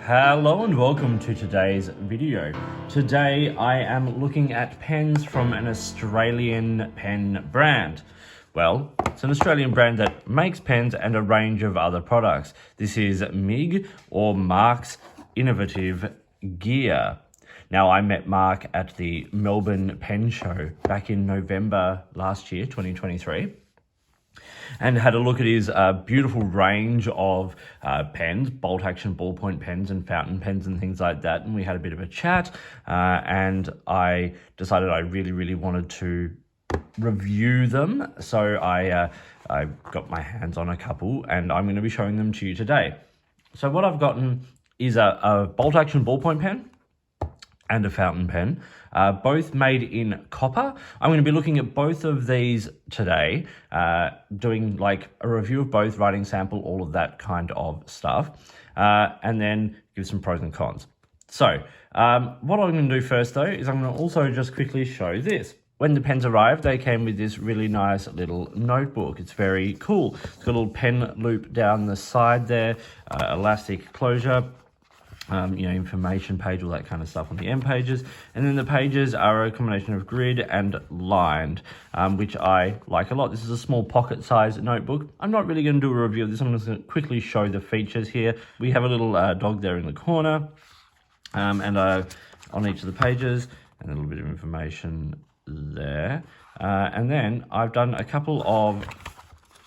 Hello and welcome to today's video. Today I am looking at pens from an Australian pen brand. Well, it's an Australian brand that makes pens and a range of other products. This is MIG, or Mark's Innovative Gear. Now, I met Mark at the Melbourne Pen Show back in November last year, 2023. And had a look at his beautiful range of pens, bolt action ballpoint pens and fountain pens and things like that. And we had a bit of a chat and I decided I really wanted to review them. So I got my hands on a couple and I'm going to be showing them to you today. So what I've gotten is a bolt action ballpoint pen and a fountain pen, both made in copper. I'm going to be looking at both of these today, doing like a review of both, writing sample, all of that kind of stuff, and then give some pros and cons. So what I'm going to do first though, is I'm going to also just quickly show this. When the pens arrived, they came with this really nice little notebook. It's very cool. It's got a little pen loop down the side there, elastic closure, information page, all that kind of stuff on the end pages. And then the pages are a combination of grid and lined, which I like a lot. This is a small pocket size notebook. I'm not really going to do a review of this. I'm just going to quickly show the features here. We have a little dog there in the corner, and on each of the pages, and a little bit of information there. And then I've done a couple of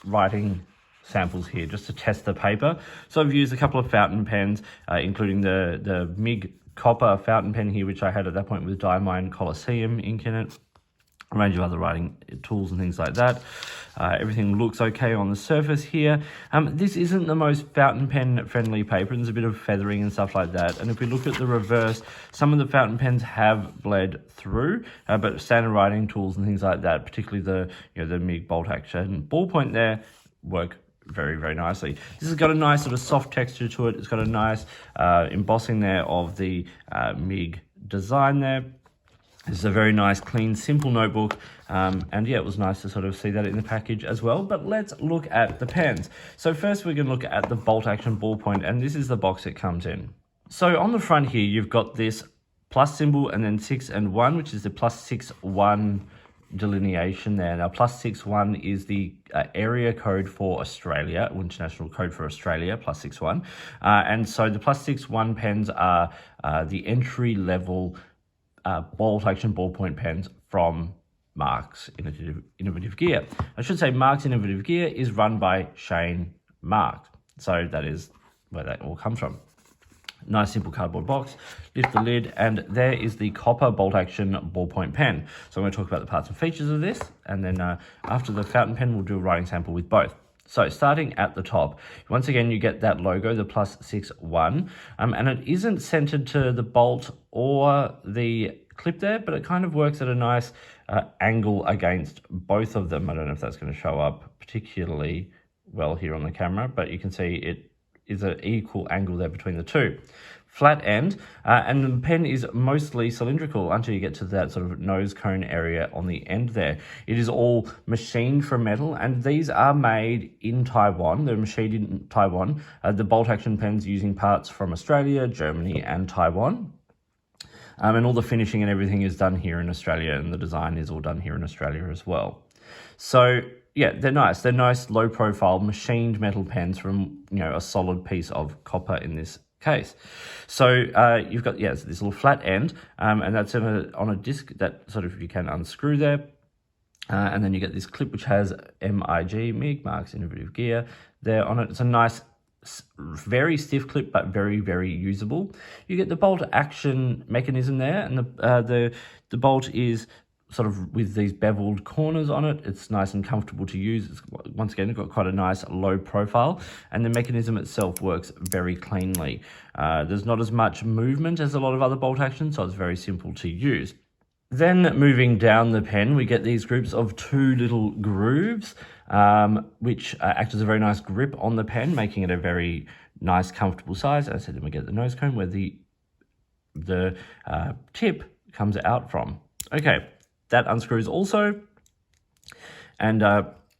writing samples here just to test the paper. So I've used a couple of fountain pens, including the MIG copper fountain pen here, which I had at that point with Diamine Colosseum ink in it, a range of other writing tools and things like that. Everything looks okay on the surface here. This isn't the most fountain pen friendly paper. There's a bit of feathering and stuff like that. And if we look at the reverse, some of the fountain pens have bled through, but standard writing tools and things like that, particularly the MIG bolt action ballpoint there, work very nicely. This has got a nice sort of soft texture to it. It's got a nice embossing there of the MIG design there. This is a very nice, clean, simple notebook. And yeah, it was nice to sort of see that in the package as well. But let's look at the pens. So first we're going to look at the bolt action ballpoint, and this is the box it comes in. So on the front here, you've got this plus symbol and then 6 and 1, which is the +6-1 delineation there. Now, +6-1 is the area code for Australia, international code for Australia, +6-1. And so the +6-1 pens are the entry level bolt action ballpoint pens from Mark's Innovative Gear. I should say Mark's Innovative Gear is run by Shane Mark. So that is where that all comes from. Nice simple cardboard box, lift the lid, and there is the copper bolt action ballpoint pen. So I'm going to talk about the parts and features of this, and then after the fountain pen, we'll do a writing sample with both. So starting at the top, once again, you get that logo, the +6-1, and it isn't centered to the bolt or the clip there, but it kind of works at a nice angle against both of them. I don't know if that's going to show up particularly well here on the camera, but you can see it is an equal angle there between the two. Flat end, and the pen is mostly cylindrical until you get to that sort of nose cone area on the end there. It is all machined from metal, and these are made in Taiwan. They're machined in Taiwan. The bolt action pens using parts from Australia, Germany, and Taiwan. And all the finishing and everything is done here in Australia, and the design is all done here in Australia as well. So yeah, they're nice. They're nice, low profile, machined metal pens from, a solid piece of copper in this case. So you've got, so this little flat end, and that's on a disc that sort of you can unscrew there. And then you get this clip which has MIG, Mark's Innovative Gear, there on it. It's a nice, very stiff clip, but very usable. You get the bolt action mechanism there, and the bolt is sort of with these beveled corners on it. It's nice and comfortable to use. It's, once again, it's got quite a nice low profile, and the mechanism itself works very cleanly. There's not as much movement as a lot of other bolt actions, so it's very simple to use. Then moving down the pen, we get these groups of two little grooves, which act as a very nice grip on the pen, making it a very nice, comfortable size. As I said, then we get the nose cone where the tip comes out from. Okay, that unscrews also, and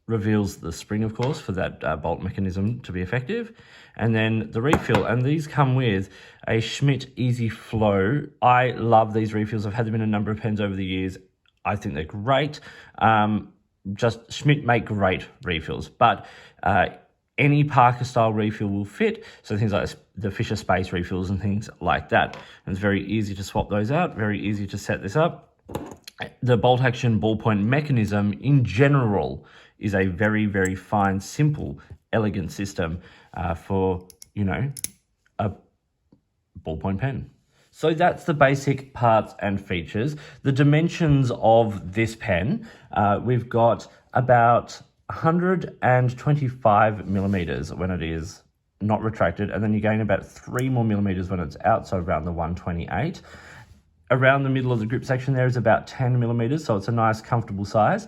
reveals the spring, of course, for that bolt mechanism to be effective. And then the refill, and these come with a Schmidt Easy Flow. I love these refills. I've had them in a number of pens over the years. I think they're great. Just Schmidt make great refills, but any Parker style refill will fit. So things like the Fisher Space refills and things like that. And it's very easy to swap those out, very easy to set this up. The bolt action ballpoint mechanism in general is a very, very fine, simple, elegant system for, you know, a ballpoint pen. So that's the basic parts and features. The dimensions of this pen, we've got about 125 millimeters when it is not retracted, and then you gain about 3 more millimeters when it's out, so around the 128. Around the middle of the grip section there is about 10 millimeters, so it's a nice comfortable size.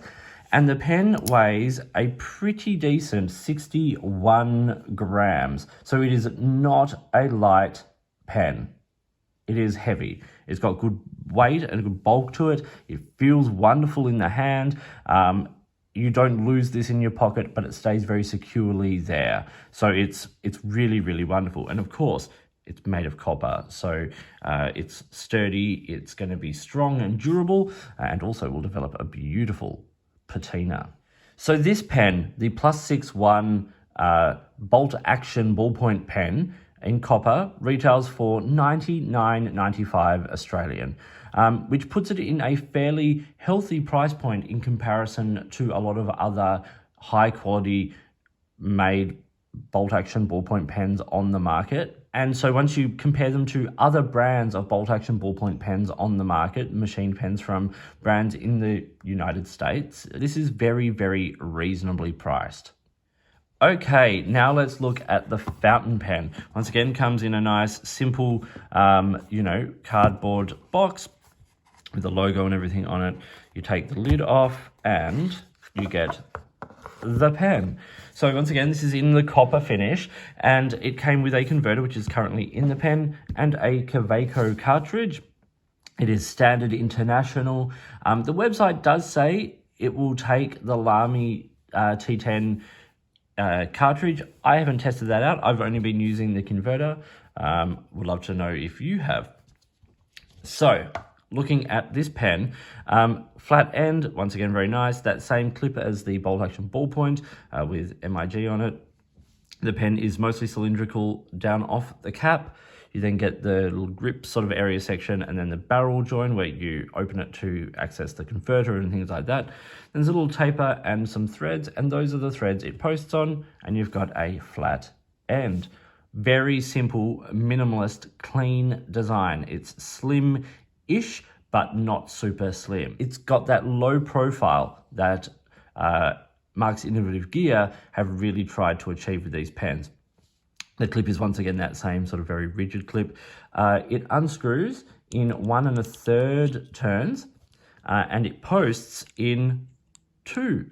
And the pen weighs a pretty decent 61 grams. So it is not a light pen. It is heavy. It's got good weight and good bulk to it. It feels wonderful in the hand. You don't lose this in your pocket, but it stays very securely there. So it's really, really wonderful. And of course, it's made of copper, so it's sturdy, it's going to be strong and durable, and also will develop a beautiful patina. So this pen, the +61 bolt action ballpoint pen in copper, retails for $99.95 Australian, which puts it in a fairly healthy price point in comparison to a lot of other high quality made bolt action ballpoint pens on the market. And so once you compare them to other brands of bolt action ballpoint pens on the market, machine pens from brands in the United States, this is very, very reasonably priced. Okay, now let's look at the fountain pen. Once again, comes in a nice, simple, cardboard box with the logo and everything on it. You take the lid off and you get the pen. So once again, this is in the copper finish, and it came with a converter, which is currently in the pen, and a Kaweco cartridge. It is standard international. The website does say it will take the Lamy T10 cartridge. I haven't tested that out. I've only been using the converter. Would love to know if you have. So looking at this pen, flat end, once again, very nice. That same clip as the bolt action ballpoint with MIG on it. The pen is mostly cylindrical down off the cap. You then get the little grip sort of area section, and then the barrel join where you open it to access the converter and things like that. There's a little taper and some threads, and those are the threads it posts on, and you've got a flat end. Very simple, minimalist, clean design. It's slim-ish, but not super slim. It's got that low profile that Mark's Innovative Gear have really tried to achieve with these pens. The clip is once again that same sort of very rigid clip. It unscrews in 1 1/3 turns, and it posts in 2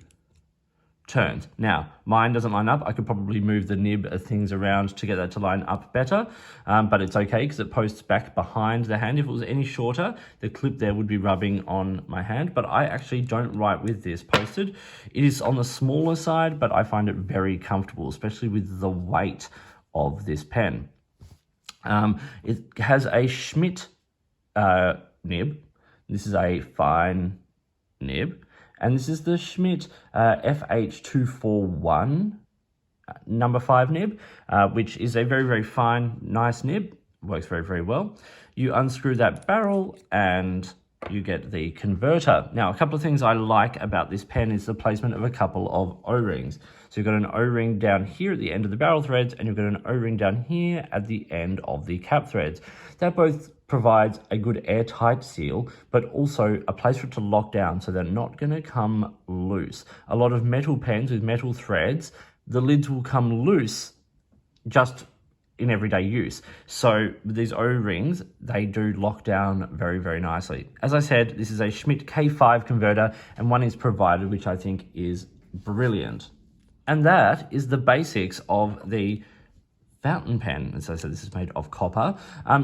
turns. Now, mine doesn't line up. I could probably move the nib of things around to get that to line up better, but it's okay because it posts back behind the hand. If it was any shorter, the clip there would be rubbing on my hand, but I actually don't write with this posted. It is on the smaller side, but I find it very comfortable, especially with the weight of this pen. It has a Schmidt nib. This is a fine nib. And this is the Schmidt FH241 number 5 nib, which is a very, very fine, nice nib. Works very, very well. You unscrew that barrel and you get the converter. Now, a couple of things I like about this pen is the placement of a couple of O-rings. So you've got an O-ring down here at the end of the barrel threads, and you've got an O-ring down here at the end of the cap threads. That both provides a good airtight seal, but also a place for it to lock down so they're not going to come loose. A lot of metal pens with metal threads, the lids will come loose just in everyday use. So with these O-rings, they do lock down very, very nicely. As I said, this is a Schmidt K5 converter, and one is provided, which I think is brilliant. And that is the basics of the fountain pen. As I said, this is made of copper.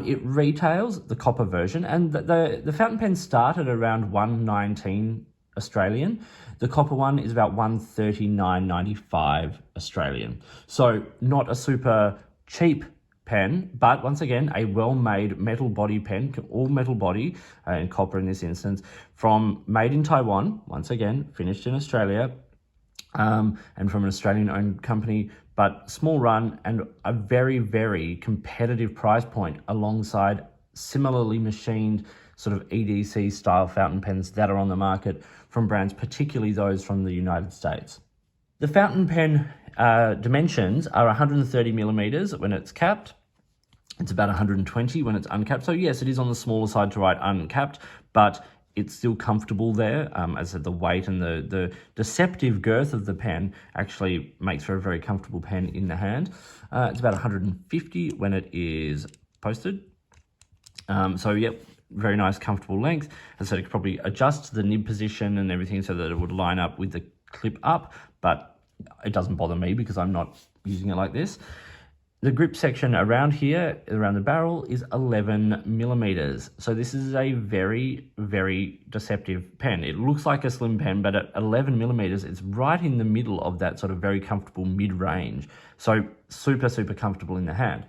It retails the copper version, and the fountain pen started around $119 Australian. The copper one is about 139.95 Australian. So not a super cheap pen, but once again, a well-made metal body pen, all metal body and copper in this instance, made in Taiwan, once again, finished in Australia, and from an Australian-owned company, but small run and a very, very competitive price point alongside similarly machined sort of EDC style fountain pens that are on the market from brands, particularly those from the United States. The fountain pen dimensions are 130 millimeters when it's capped. It's about 120 when it's uncapped. So yes, it is on the smaller side to write uncapped, but it's still comfortable there. As I said, the weight and the deceptive girth of the pen actually makes for a very comfortable pen in the hand. It's about 150 when it is posted. So yep, very nice, comfortable length. As I said, it could probably adjust the nib position and everything so that it would line up with the clip up, but it doesn't bother me because I'm not using it like this. The grip section around here, around the barrel, is 11 millimeters. So this is a very, very deceptive pen. It looks like a slim pen, but at 11 millimeters, it's right in the middle of that sort of very comfortable mid-range. So super, super comfortable in the hand.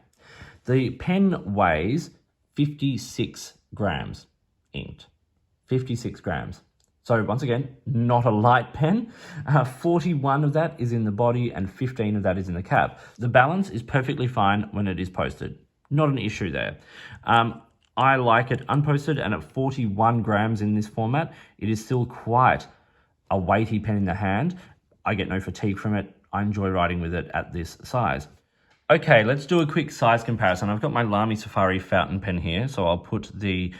The pen weighs 56 grams inked. 56 grams. So once again, not a light pen. 41 of that is in the body and 15 of that is in the cap. The balance is perfectly fine when it is posted. Not an issue there. I like it unposted, and at 41 grams in this format, it is still quite a weighty pen in the hand. I get no fatigue from it. I enjoy writing with it at this size. Okay, let's do a quick size comparison. I've got my Lamy Safari fountain pen here, so I'll put the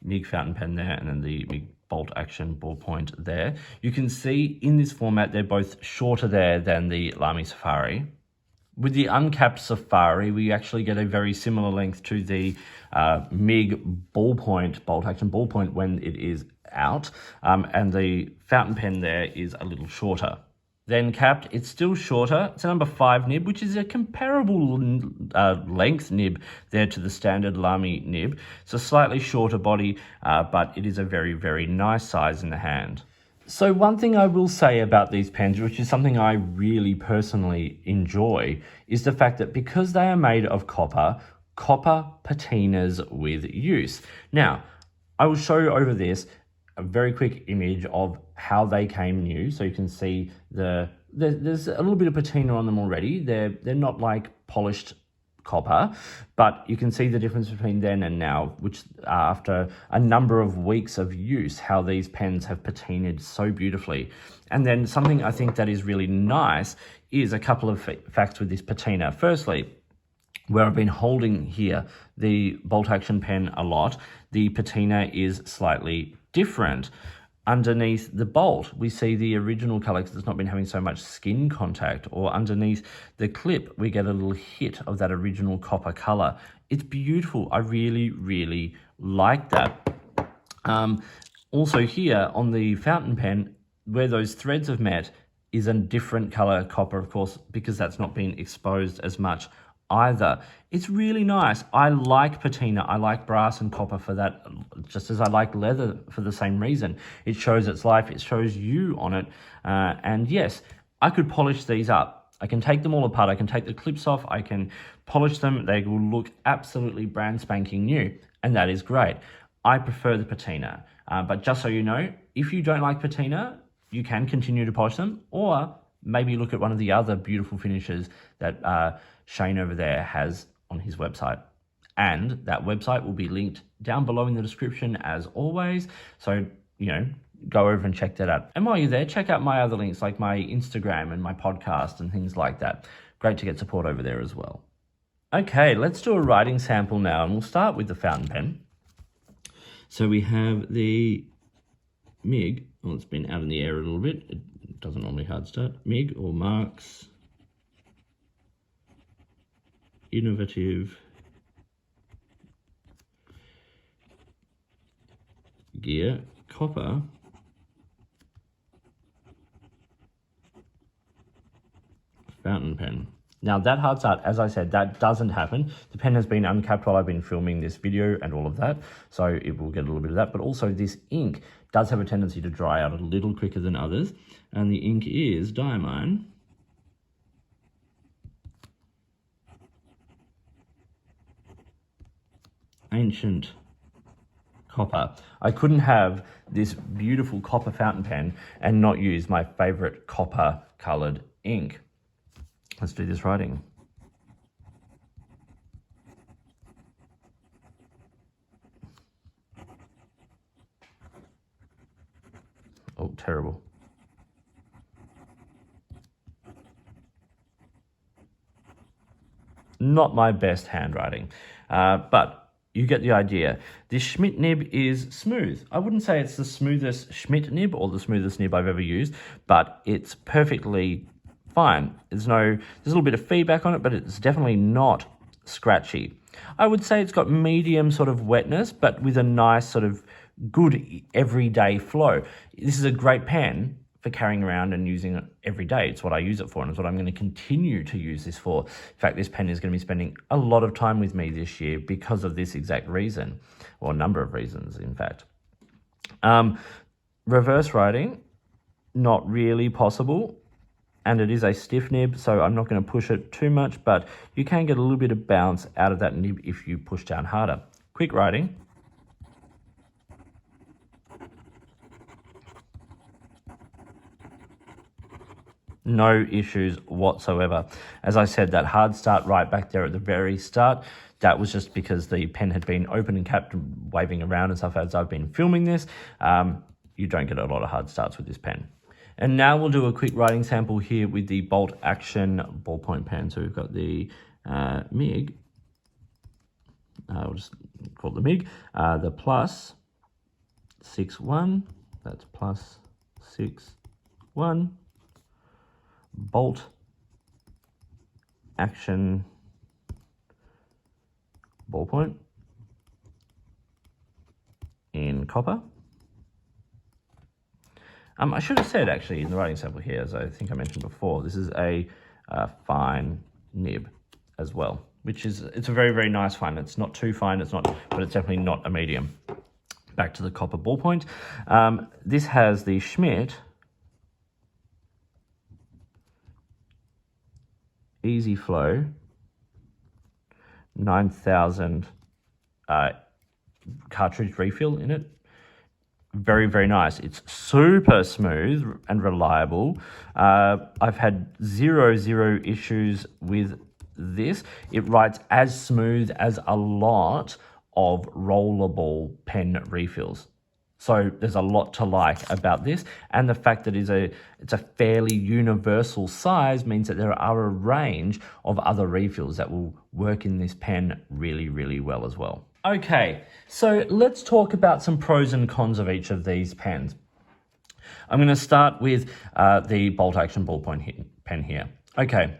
MIG fountain pen there and then the MIG bolt action ballpoint there. You can see in this format, they're both shorter there than the Lamy Safari. With the uncapped Safari, we actually get a very similar length to the MIG ballpoint, bolt action ballpoint when it is out. And the fountain pen there is a little shorter. Then capped, it's still shorter. It's a number 5 nib, which is a comparable length nib there to the standard Lamy nib. It's a slightly shorter body, but it is a very, very nice size in the hand. So one thing I will say about these pens, which is something I really personally enjoy, is the fact that because they are made of copper, copper patinas with use. Now, I will show you over this a very quick image of how they came new, so you can see there's a little bit of patina on them already. They're not like polished copper, but you can see the difference between then and now, which after a number of weeks of use, how these pens have patinaed so beautifully. And then something I think that is really nice is a couple of facts with this patina. Firstly, where I've been holding here the bolt action pen a lot, the patina is slightly different. Underneath the bolt, we see the original color because it's not been having so much skin contact, or underneath the clip, we get a little hit of that original copper color. It's beautiful. I really, really like that. Also here on the fountain pen, where those threads have met, is a different color copper, of course, because that's not been exposed as much either. It's really nice. I like patina. I like brass and copper for that, just as I like leather for the same reason. It shows its life. It shows you on it. And yes, I could polish these up. I can take them all apart. I can take the clips off. I can polish them. They will look absolutely brand spanking new. And that is great. I prefer the patina. But just so you know, if you don't like patina, you can continue to polish them, or maybe look at one of the other beautiful finishes that Shane over there has on his website. And that website will be linked down below in the description as always. So, you know, go over and check that out. And while you're there, check out my other links like my Instagram and my podcast and things like that. Great to get support over there as well. Okay, let's do a writing sample now, and we'll start with the fountain pen. So we have the MIG. Well, it's been out in the air a little bit. It doesn't normally hard start. MIG or Marks Innovative Gear Copper Fountain Pen. Now that hard start, as I said, that doesn't happen. The pen has been uncapped while I've been filming this video and all of that, so it will get a little bit of that, but also this ink does have a tendency to dry out a little quicker than others, and the ink is Diamine. Ancient Copper. I couldn't have this beautiful copper fountain pen and not use my favorite copper colored ink. Let's do this writing. Oh, terrible. Not my best handwriting, but you get the idea. This Schmidt nib is smooth. I wouldn't say it's the smoothest Schmidt nib or the smoothest nib I've ever used, but it's perfectly fine. There's a little bit of feedback on it, but it's definitely not scratchy. I would say it's got medium sort of wetness, but with a nice sort of good everyday flow. This is a great pen for carrying around and using it every day. It's what I use it for, and it's what I'm going to continue to use this for. In fact, this pen is going to be spending a lot of time with me this year because of this exact reason, or a number of reasons, in fact. Reverse writing, not really possible, and it is a stiff nib, so I'm not going to push it too much, but you can get a little bit of bounce out of that nib if you push down harder. Quick writing. No issues whatsoever. As I said, that hard start right back there at the very start, that was just because the pen had been open and capped and waving around and stuff as I've been filming this. You don't get a lot of hard starts with this pen. And now we'll do a quick writing sample here with the Bolt Action ballpoint pen. So we've got the MIG, we'll just call it the MIG, the plus 6-1, that's plus 6-1. Bolt Action ballpoint in copper. I should have said actually in the writing sample here, as I think I mentioned before, this is a fine nib as well, it's a very, very nice fine. It's not too fine, but it's definitely not a medium. Back to the copper ballpoint. This has the Schmidt Easy Flow 9000 cartridge refill in it. Very, very nice. It's super smooth and reliable. I've had zero issues with this. It writes as smooth as a lot of rollable pen refills. So there's a lot to like about this, and the fact that it's a fairly universal size means that there are a range of other refills that will work in this pen really, really well as well. Okay, so let's talk about some pros and cons of each of these pens. I'm going to start with the Bolt Action ballpoint pen here. Okay,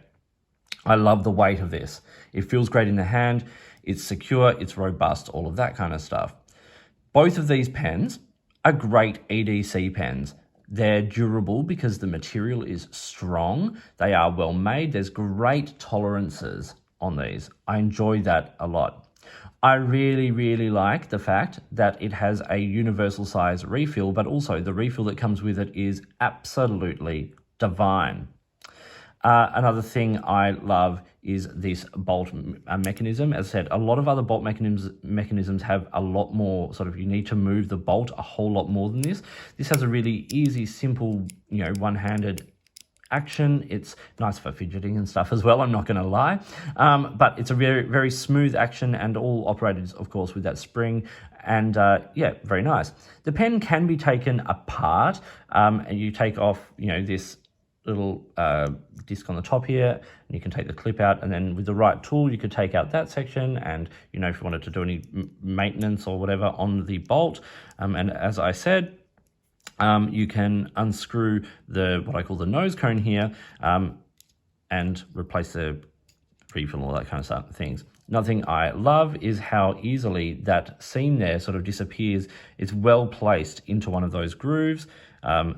I love the weight of this. It feels great in the hand, it's secure, it's robust, all of that kind of stuff. Both of these pens are great EDC pens. They're durable because the material is strong. They are well made. There's great tolerances on these. I enjoy that a lot. I really, really like the fact that it has a universal size refill, but also the refill that comes with it is absolutely divine. Another thing I love is this bolt mechanism. As I said, a lot of other bolt mechanisms have a lot more sort of, you need to move the bolt a whole lot more than this. This has a really easy, simple, one-handed action. It's nice for fidgeting and stuff as well, I'm not going to lie. But it's a very, very smooth action, and all operated, of course, with that spring. And yeah, very nice. The pen can be taken apart, and you take off, this little disc on the top here, and you can take the clip out, and then with the right tool you could take out that section, and if you wanted to do any maintenance or whatever on the bolt, and as I said, you can unscrew what I call the nose cone here, and replace the refill and all that kind of stuff, things. Another thing I love is how easily that seam there sort of disappears. It's well placed into one of those grooves,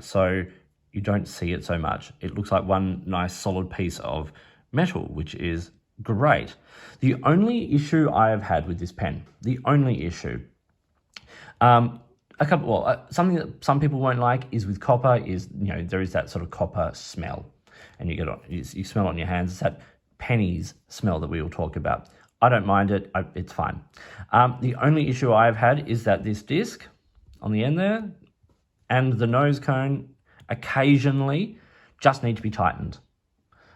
so you don't see it so much. It looks like one nice solid piece of metal, which is great. The only issue I have had with this pen, something that some people won't like is with copper is, there is that sort of copper smell, and you smell it on your hands. It's that pennies smell that we will talk about. I don't mind it. It's fine. The only issue I've had is that this disc on the end there and the nose cone occasionally just need to be tightened.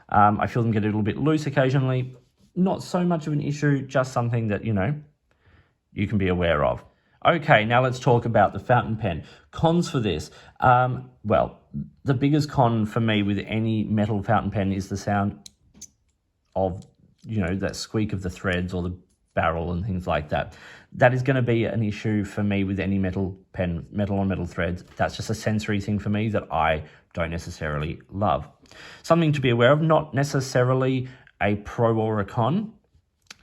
I feel them get a little bit loose occasionally. Not so much of an issue, just something that, you can be aware of. Okay, now let's talk about the fountain pen. Cons for this. Well, the biggest con for me with any metal fountain pen is the sound of, that squeak of the threads or the barrel and things like that. That is going to be an issue for me with any metal pen, metal on metal threads. That's just a sensory thing for me that I don't necessarily love. Something to be aware of, not necessarily a pro or a con,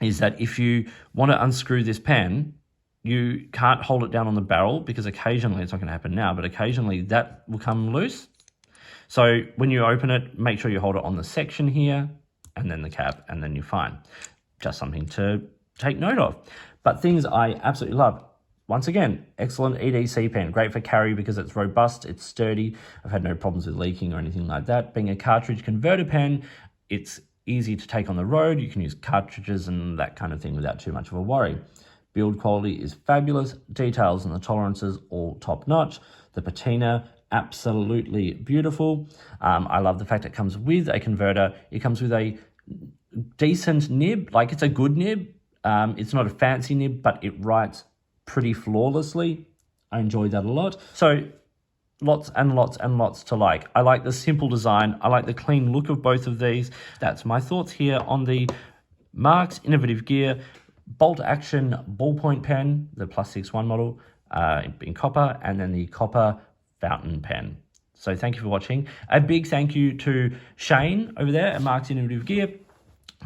is that if you want to unscrew this pen, you can't hold it down on the barrel, because occasionally, it's not going to happen now, but occasionally that will come loose. So when you open it, make sure you hold it on the section here and then the cap, and then you're fine. Just something to take note of. But things I absolutely love. Once again, excellent EDC pen. Great for carry because it's robust, it's sturdy. I've had no problems with leaking or anything like that. Being a cartridge converter pen, it's easy to take on the road. You can use cartridges and that kind of thing without too much of a worry. Build quality is fabulous. Details and the tolerances all top notch. The patina, absolutely beautiful. I love the fact it comes with a converter. It comes with a decent nib, like it's a good nib. It's not a fancy nib, but it writes pretty flawlessly. I enjoy that a lot. So lots and lots and lots to like. I like the simple design. I like the clean look of both of these. That's my thoughts here on the Mark's Innovative Gear bolt action ballpoint pen, the +61 model in copper, and then the copper fountain pen. So thank you for watching. A big thank you to Shane over there at Mark's Innovative Gear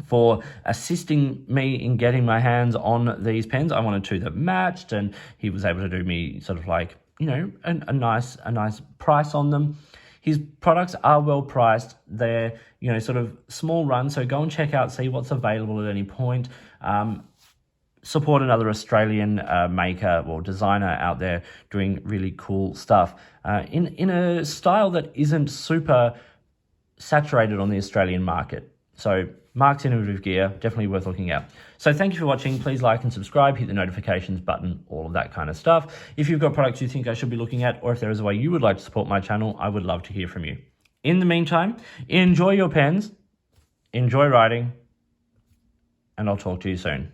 for assisting me in getting my hands on these pens. I wanted two that matched, and he was able to do me sort of like, a nice price on them. His products are well priced. They're, sort of small run, so go and check out, see what's available at any point. Support another Australian maker or designer out there doing really cool stuff in a style that isn't super saturated on the Australian market. So Mark's Innovative Gear, definitely worth looking at. So thank you for watching. Please like and subscribe, hit the notifications button, all of that kind of stuff. If you've got products you think I should be looking at, or if there is a way you would like to support my channel, I would love to hear from you. In the meantime, enjoy your pens, enjoy writing, and I'll talk to you soon.